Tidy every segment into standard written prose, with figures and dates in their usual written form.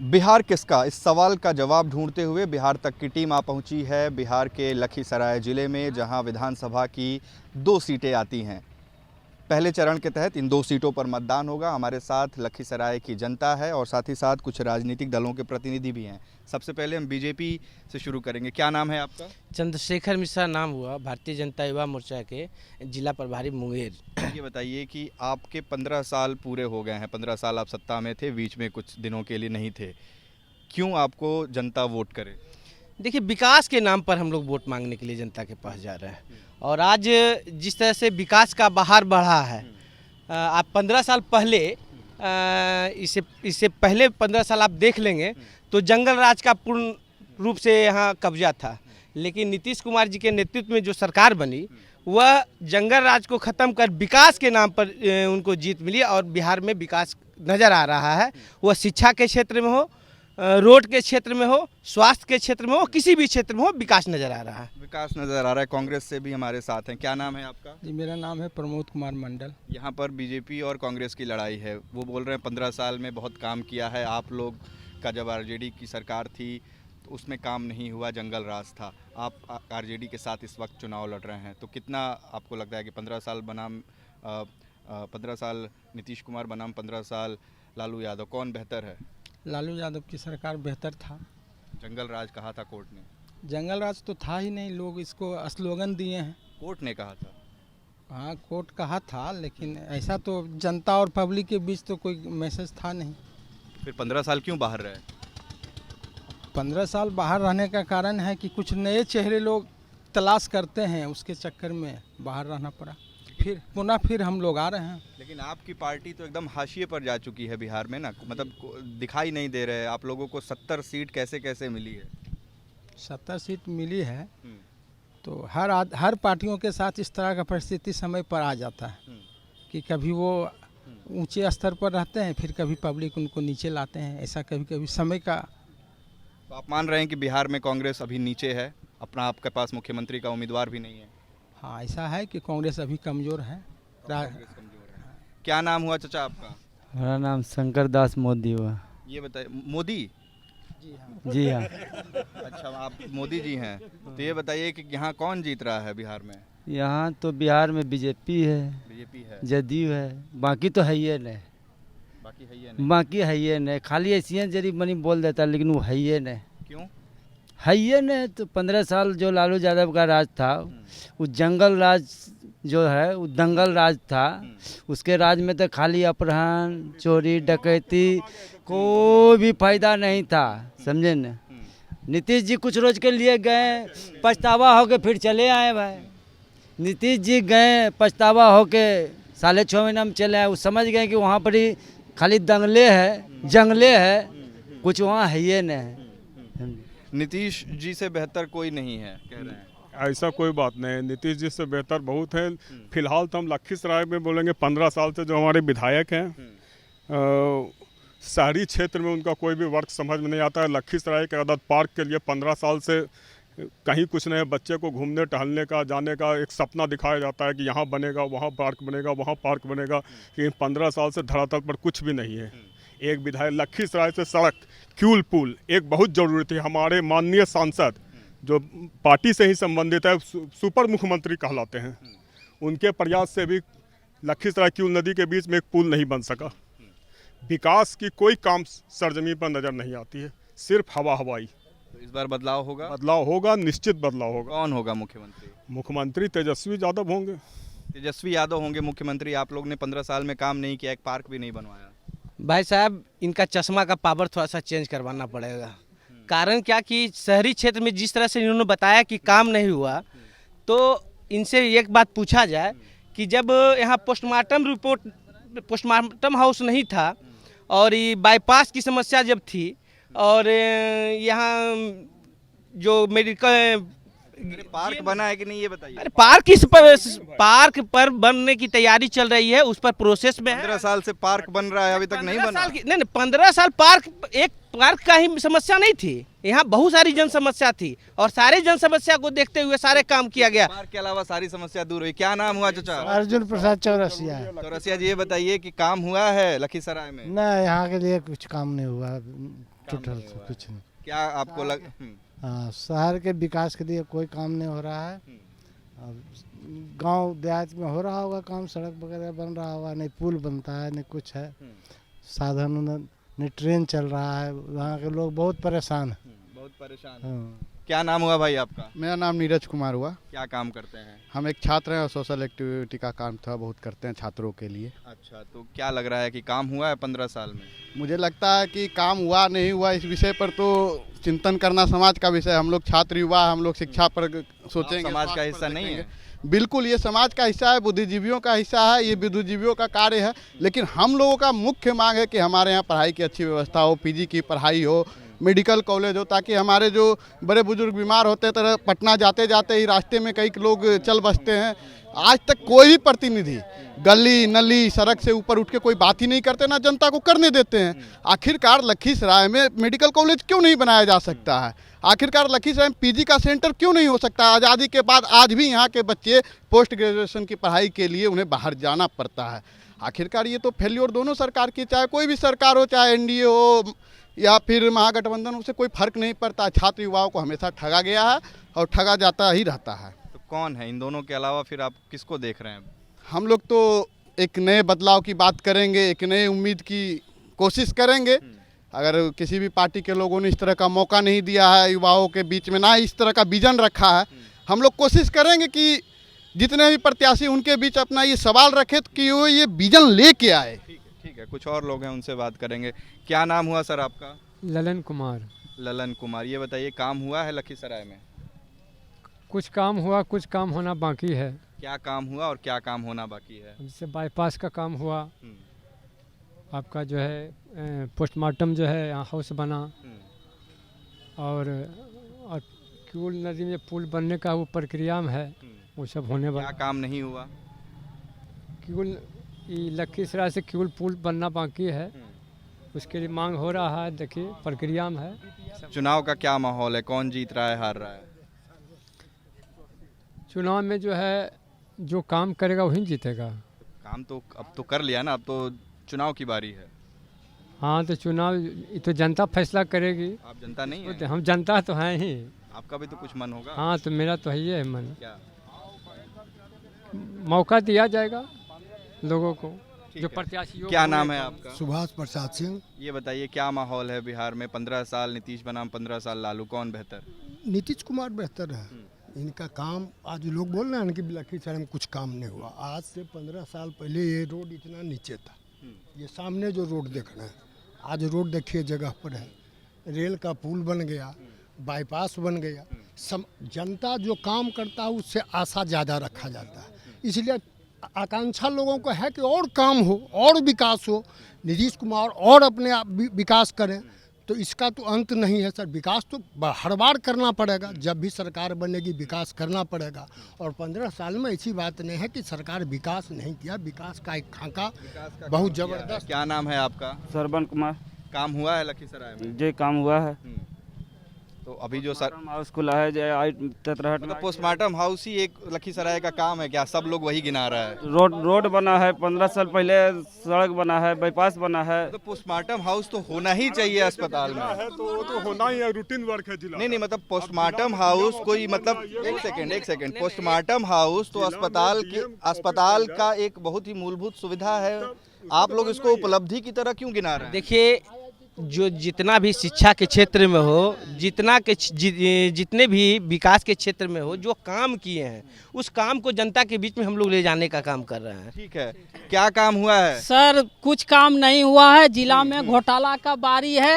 बिहार किसका, इस सवाल का जवाब ढूंढते हुए बिहार तक की टीम आ पहुंची है बिहार के लखीसराय ज़िले में, जहां विधानसभा की 2 सीटें आती हैं। पहले चरण के तहत इन 2 सीटों पर मतदान होगा। हमारे साथ लखीसराय की जनता है और साथ ही साथ कुछ राजनीतिक दलों के प्रतिनिधि भी हैं। सबसे पहले हम बीजेपी से शुरू करेंगे। क्या नाम है आपका? चंद्रशेखर मिश्रा नाम हुआ, भारतीय जनता युवा मोर्चा के जिला प्रभारी मुंगेर। ये बताइए कि आपके 15 साल पूरे हो गए हैं, 15 साल आप सत्ता में थे, बीच में कुछ दिनों के लिए नहीं थे। क्यों आपको जनता वोट करे? देखिए, विकास के नाम पर हम लोग वोट मांगने के लिए जनता के पास जा रहे हैं। और आज जिस तरह से विकास का बहार बढ़ा है, आप 15 साल पहले, इससे पहले 15 साल आप देख लेंगे तो जंगल राज का पूर्ण रूप से यहाँ कब्जा था। लेकिन नीतीश कुमार जी के नेतृत्व में जो सरकार बनी, वह जंगल राज को ख़त्म कर विकास के नाम पर उनको जीत मिली और बिहार में विकास नज़र आ रहा है। वह शिक्षा के क्षेत्र में हो, रोड के क्षेत्र में हो, स्वास्थ्य के क्षेत्र में हो, किसी भी क्षेत्र में हो, विकास नज़र आ रहा है। विकास नज़र आ रहा है। कांग्रेस से भी हमारे साथ हैं। क्या नाम है आपका? जी, मेरा नाम है प्रमोद कुमार मंडल। यहाँ पर बीजेपी और कांग्रेस की लड़ाई है। वो बोल रहे हैं 15 साल में बहुत काम किया है। आप लोग का जब आरजेडी की सरकार थी तो उसमें काम नहीं हुआ, जंगल राज था। आप आरजेडी के साथ इस वक्त चुनाव लड़ रहे हैं, तो कितना आपको लगता है कि 15 साल बनाम 15 साल नीतीश कुमार बनाम 15 साल लालू यादव, कौन बेहतर है? लालू यादव की सरकार बेहतर था। जंगल राज कहा था कोर्ट ने। जंगल राज तो था ही नहीं, लोग इसको स्लोगन दिए हैं। कोर्ट ने कहा था। हाँ, कोर्ट कहा था, लेकिन ऐसा तो जनता और पब्लिक के बीच तो कोई मैसेज था नहीं। फिर 15 साल क्यों बाहर रहे? 15 साल बाहर रहने का कारण है कि कुछ नए चेहरे लोग तलाश करते हैं, उसके चक्कर में बाहर रहना पड़ा। फिर हम लोग आ रहे हैं। लेकिन आपकी पार्टी तो एकदम हाशिए पर जा चुकी है बिहार में ना, मतलब दिखाई नहीं दे रहे। आप लोगों को 70 सीट कैसे कैसे मिली है? 70 सीट मिली है तो हर पार्टियों के साथ इस तरह का परिस्थिति समय पर आ जाता है कि कभी वो ऊंचे स्तर पर रहते हैं, फिर कभी पब्लिक उनको नीचे लाते हैं। ऐसा कभी कभी समय का। तो आप मान रहे हैं कि बिहार में कांग्रेस अभी नीचे है, अपना आपके पास मुख्यमंत्री का उम्मीदवार भी नहीं है? हाँ, ऐसा है कि कांग्रेस अभी कमज़ोर है। कांग्रेस कमजोर है। क्या नाम हुआ चाचा आपका? मेरा नाम शंकर दास मोदी हुआ। ये बताइए, मोदी? जी हाँ। अच्छा, आप मोदी जी हैं। तो ये बताइए कि यहाँ कौन जीत रहा है बिहार में? यहाँ तो बिहार में बीजेपी है, बीजेपी है। जदयू है, बाकी तो है ही नहीं। बाकी है ये नहीं। बाकी है ही नहीं, खाली ऐसी जरी मनी बोल देता है, लेकिन वो है ही नहीं। क्यों है ही नहीं। तो 15 साल जो लालू यादव का राज था, वो जंगल राज जो है, वो दंगल राज था। उसके राज में तो खाली अपहरण, चोरी, डकैती, कोई भी फायदा नहीं था, समझे न। नीतीश जी कुछ रोज के लिए गए, पछतावा होके फिर चले आए भाई। नीतीश जी गए, पछतावा होके 6.5 महीना में चले आए। वो समझ गए कि वहाँ पर ही खाली दंगले है, जंगले है, कुछ वहाँ है ही नहीं। नीतीश जी से बेहतर कोई नहीं है कह रहे हैं? ऐसा कोई बात नहीं है, नीतीश जी से बेहतर बहुत है। फिलहाल तो हम लखीसराय में बोलेंगे 15 साल से जो हमारे विधायक हैं, शहरी क्षेत्र में उनका कोई भी वर्क समझ में नहीं आता है। लखीसराय के अदर पार्क के लिए 15 साल से कहीं कुछ नहीं है। बच्चे को घूमने टहलने का, जाने का एक सपना दिखाया जाता है कि यहाँ बनेगा, वहाँ पार्क बनेगा, वहाँ पार्क बनेगा, लेकिन 15 साल से धरातल पर कुछ भी नहीं है। एक विधायक लखीसराय से सड़क, क्यूल पुल एक बहुत ज़रूरी थी। हमारे माननीय सांसद जो पार्टी से ही संबंधित है, सुपर मुख्यमंत्री कहलाते हैं, उनके प्रयास से भी लखीसराय क्यूल नदी के बीच में एक पुल नहीं बन सका। विकास की कोई काम सरजमीन पर नज़र नहीं आती है, सिर्फ हवा हवाई। तो इस बार बदलाव होगा? बदलाव होगा, निश्चित बदलाव होगा। कौन होगा मुख्यमंत्री? मुख्यमंत्री तेजस्वी यादव होंगे। तेजस्वी यादव होंगे मुख्यमंत्री। आप लोग ने 15 साल में काम नहीं किया, एक पार्क भी नहीं बनवाया। भाई साहब, इनका चश्मा का पावर थोड़ा सा चेंज करवाना पड़ेगा। कारण क्या कि शहरी क्षेत्र में जिस तरह से इन्होंने बताया कि काम नहीं हुआ, तो इनसे एक बात पूछा जाए कि जब यहाँ पोस्टमार्टम हाउस नहीं था और ये बाईपास की समस्या जब थी, और यहाँ जो मेडिकल पार्क बना है कि नहीं ये बताइए? अरे पार्क पर बनने की तैयारी चल रही है, उस पर प्रोसेस में है। 15 साल से पार्क बन रहा है, अभी तक नहीं बना। नहीं, 15 साल एक पार्क का ही समस्या नहीं थी। यहाँ बहुत सारी जन समस्या थी और सारे जन समस्या को देखते हुए सारे काम किया गया। पार्क के अलावा सारी समस्या दूर हुई। क्या नाम हुआ चाचा? अर्जुन प्रसाद चौरसिया। चौरसिया जी, ये बताइए कि काम हुआ है लखीसराय में? नहीं, यहाँ के लिए कुछ काम नहीं हुआ। टोटल से कुछ नहीं। क्या आपको लग हाँ, शहर के विकास के लिए कोई काम नहीं हो रहा है। अब गांव देहात में हो रहा होगा काम, सड़क वगैरह बन रहा होगा, नहीं पुल बनता है, नहीं कुछ है, साधन नहीं ट्रेन चल रहा है, वहाँ के लोग बहुत परेशान हैं। बहुत परेशान हाँ। क्या नाम हुआ भाई आपका? मेरा नाम नीरज कुमार हुआ। क्या काम करते हैं? हम एक छात्र हैं और सोशल एक्टिविटी का काम थोड़ा बहुत करते हैं छात्रों के लिए। अच्छा, तो क्या लग रहा है कि काम हुआ है 15 साल में? मुझे लगता है कि काम हुआ नहीं हुआ इस विषय पर तो चिंतन करना समाज का विषय। हम लोग छात्र युवा, हम लोग शिक्षा पर सोचेंगे। आप समाज का स्वास्थ्य हिस्सा पर नहीं है? देखेंगे। बिल्कुल, ये समाज का हिस्सा है, बुद्धिजीवियों का हिस्सा है, ये बुद्धिजीवियों का कार्य है। लेकिन हम लोगों का मुख्य मांग है कि हमारे यहाँ पढ़ाई की अच्छी व्यवस्था हो, पीजी की पढ़ाई हो, मेडिकल कॉलेज हो, ताकि हमारे जो बड़े बुजुर्ग बीमार होते तरह पटना जाते जाते ही रास्ते में कई लोग चल बसते हैं। आज तक कोई भी प्रतिनिधि गली नली सड़क से ऊपर उठ के कोई बात ही नहीं करते, ना जनता को करने देते हैं। आखिरकार लखीसराय में मेडिकल कॉलेज क्यों नहीं बनाया जा सकता है? आखिरकार लखीसराय में पीजी का सेंटर क्यों नहीं हो सकता? आज़ादी के बाद आज भी यहाँ के बच्चे पोस्ट ग्रेजुएशन की पढ़ाई के लिए उन्हें बाहर जाना पड़ता है। आखिरकार ये तो फेल्योर दोनों सरकार की, चाहे कोई भी सरकार हो, चाहे एनडीए हो या फिर महागठबंधन, उससे कोई फर्क नहीं पड़ता। छात्र युवाओं को हमेशा ठगा गया है और ठगा जाता ही रहता है। तो कौन है इन दोनों के अलावा? फिर आप किसको देख रहे हैं? हम लोग तो एक नए बदलाव की बात करेंगे, एक नए उम्मीद की कोशिश करेंगे। अगर किसी भी पार्टी के लोगों ने इस तरह का मौका नहीं दिया है युवाओं के बीच में, ना इस तरह का विजन रखा है, हम लोग कोशिश करेंगे कि जितने भी प्रत्याशी उनके बीच अपना ये सवाल रखे कि वो ये विजन लेके आए। ठीक है, कुछ और लोग हैं, उनसे बात करेंगे। क्या नाम हुआ सर आपका? ललन कुमार। ललन कुमार, ये बताइए काम हुआ है लखीसराय में? कुछ काम हुआ, कुछ काम होना बाकी है। क्या काम हुआ और क्या काम होना बाकी है? जैसे बाईपास का काम हुआ, आपका जो है पोस्टमार्टम जो है यहाँ हाउस बना, और क्यूल नदी में पुल बनने का वो प्रक्रिया में है, वो सब होने वाला। क्या काम नहीं हुआ? क्यूल लखीसराय से क्यूल पुल बनना बाकी है, उसके लिए मांग हो रहा है, देखिए प्रक्रिया में है। चुनाव का क्या माहौल है? कौन जीत रहा है, हार रहा है? चुनाव में जो है जो काम करेगा वही जीतेगा। काम तो अब तो कर लिया ना, अब तो चुनाव की बारी है। हाँ, तो चुनाव ये तो जनता फैसला करेगी। आप जनता नहीं है? तो हम जनता तो हैं ही। आपका भी तो कुछ मन होगा। हाँ, तो मेरा तो है मन। क्या मौका दिया जाएगा लोगों को, जो प्रत्याशी। क्या नाम है आपका? सुभाष प्रसाद सिंह। ये बताइए क्या माहौल है बिहार में? 15 साल नीतीश बनाम 15 साल लालू, कौन बेहतर? नीतीश कुमार बेहतर है। इनका काम, आज लोग बोल रहे हैं कि लखीसराय में कुछ काम नहीं हुआ। आज से 15 साल पहले ये रोड इतना नीचे था। ये सामने जो रोड देख रहे हैं, आज रोड देखिए जगह पर है, रेल का पुल बन गया, बाईपास बन गया। जनता जो काम करता है उससे आशा ज़्यादा रखा जाता है, इसलिए आकांक्षा लोगों को है कि और काम हो और विकास हो, नीतीश कुमार और अपने आप विकास करें। तो इसका तो अंत नहीं है सर, विकास तो हर बार करना पड़ेगा, जब भी सरकार बनेगी विकास करना पड़ेगा। और 15 साल में ऐसी बात नहीं है कि सरकार विकास नहीं किया, विकास का एक खाका बहुत ज़बरदस्त। क्या नाम है आपका? सरवन कुमार। काम हुआ है लखीसराय में? जो काम हुआ है तो अभी जो सर हाउस खुला है, मतलब पोस्टमार्टम हाउस ही एक लखीसराय का काम है क्या? सब लोग वही गिना रहा है। रोड बना है, 15 साल पहले सड़क बना है, बाईपास बना है। तो पोस्टमार्टम हाउस तो होना ही चाहिए अस्पताल में। है तो वो तो होना ही है, रूटीन वर्क है जिला। नहीं, मतलब पोस्टमार्टम हाउस कोई मतलब एक सेकंड पोस्टमार्टम हाउस तो अस्पताल का एक बहुत ही मूलभूत सुविधा है। आप लोग इसको उपलब्धि की तरह क्यों गिना रहे हैं? देखिए, जो जितना भी शिक्षा के क्षेत्र में हो, जितने भी विकास के क्षेत्र में हो, जो काम किए हैं उस काम को जनता के बीच में हम लोग ले जाने का काम कर रहे हैं। ठीक है, क्या काम हुआ है? सर कुछ काम नहीं हुआ है, जिला में घोटाला का बारी है।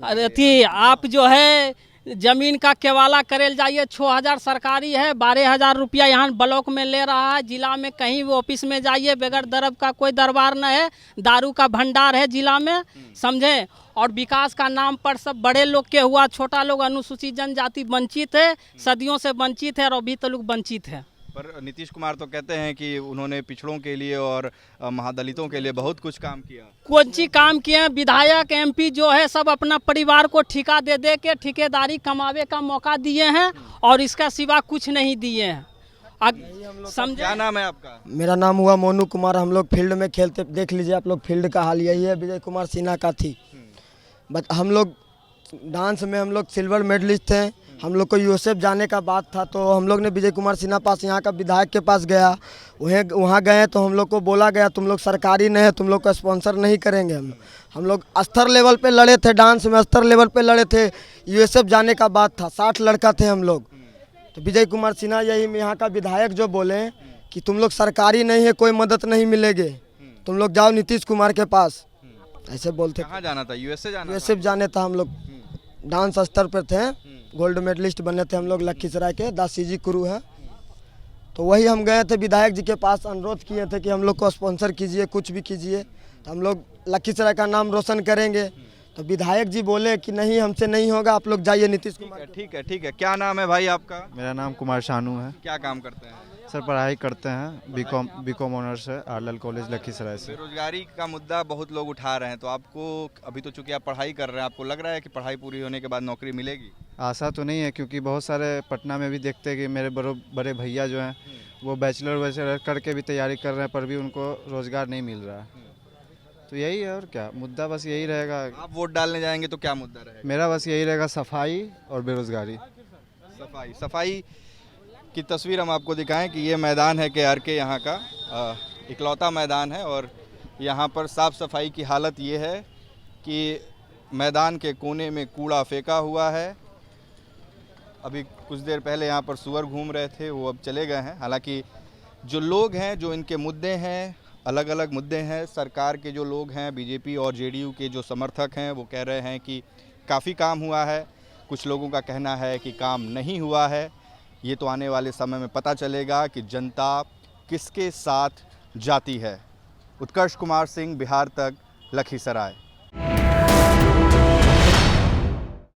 अरे आप जो है जमीन का केवाला करेल जाइए, 6000 सरकारी है, 12000 रुपया यहाँ ब्लॉक में ले रहा है। जिला में कहीं भी ऑफिस में जाइए, बगैर दरब का कोई दरबार न है, दारू का भंडार है जिला में, समझे। और विकास का नाम पर सब बड़े लोग के हुआ, छोटा लोग अनुसूचित जनजाति वंचित है, सदियों से वंचित है और अभी तो लोग वंचित है। पर नीतीश कुमार तो कहते हैं कि उन्होंने पिछड़ों के लिए और महादलितों के लिए बहुत कुछ काम किया। कौन सी काम किए? विधायक एमपी जो है सब अपना परिवार को ठिका दे के ठेकेदारी कमावे का मौका दिए हैं और इसका सिवा कुछ नहीं दिए हैं। समझे? क्या नाम है आपका? मेरा नाम हुआ मोनू कुमार। हम लोग फील्ड में खेलते, देख लीजिए आप लोग, फील्ड का हाल यही है। विजय कुमार सिन्हा का थी, बट हम लोग डांस में हम लोग सिल्वर मेडलिस्ट थे। हम लोग को यूएसएफ जाने का बात था, तो हम लोग ने विजय कुमार सिन्हा पास, यहाँ का विधायक के पास गया। वहाँ गए तो हम लोग को बोला गया तुम लोग सरकारी नहीं है, तुम लोग को स्पॉन्सर नहीं करेंगे। हम लोग स्तर लेवल पे लड़े थे, डांस में स्तर लेवल पे लड़े थे। यूएसएफ जाने का बात था, 60 लड़का थे हम लोग। तो विजय कुमार सिन्हा यही यहाँ का विधायक जो बोले कि तुम लोग सरकारी नहीं है, कोई मदद नहीं मिलेगी, तुम लोग जाओ नीतीश कुमार के पास, ऐसे बोलते। कहाँ जाना था? यूएसएफ जाने था। हम लोग डांस स्तर पर थे, गोल्ड मेडलिस्ट बने थे हम लोग लखीसराय के, दासी क्रू है। तो वही हम गए थे विधायक जी के पास, अनुरोध किए थे कि हम लोग को स्पॉन्सर कीजिए, कुछ भी कीजिए, तो हम लोग लखीसराय का नाम रोशन करेंगे। तो विधायक जी बोले कि नहीं, हमसे नहीं होगा, आप लोग जाइए नीतीश कुमार। ठीक है। क्या नाम है भाई आपका? मेरा नाम कुमार शानू है। क्या काम करते हैं? सर पढ़ाई करते हैं, बीकॉम ऑनर्स है, आरएल कॉलेज लखीसराय से। बेरोजगारी का मुद्दा बहुत लोग उठा रहे हैं, तो आपको अभी तो चूंकि आप पढ़ाई कर रहे हैं, आपको लग रहा है कि पढ़ाई पूरी होने के बाद नौकरी मिलेगी? आशा तो नहीं है, क्योंकि बहुत सारे पटना में भी देखते हैं कि मेरे बड़े भैया जो हैं वो बैचलर करके भी तैयारी कर रहे हैं, पर भी उनको रोज़गार नहीं मिल रहा है। तो यही है, और क्या मुद्दा, बस यही रहेगा। आप वोट डालने जाएंगे तो क्या मुद्दा रहेगा? मेरा बस यही रहेगा, सफाई और बेरोज़गारी। सफाई की तस्वीर हम आपको दिखाएं कि ये मैदान है KR के यहाँ का इकलौता मैदान है, और यहाँ पर साफ़ सफाई की हालत ये है कि मैदान के कोने में कूड़ा फेंका हुआ है। अभी कुछ देर पहले यहाँ पर सुअर घूम रहे थे, वो अब चले गए हैं। हालांकि जो लोग हैं, जो इनके मुद्दे हैं, अलग अलग मुद्दे हैं। सरकार के जो लोग हैं, बीजेपी और जेडीयू के जो समर्थक हैं, वो कह रहे हैं कि काफ़ी काम हुआ है। कुछ लोगों का कहना है कि काम नहीं हुआ है। ये तो आने वाले समय में पता चलेगा कि जनता किसके साथ जाती है। उत्कर्ष कुमार सिंह, बिहार तक, लखीसराय।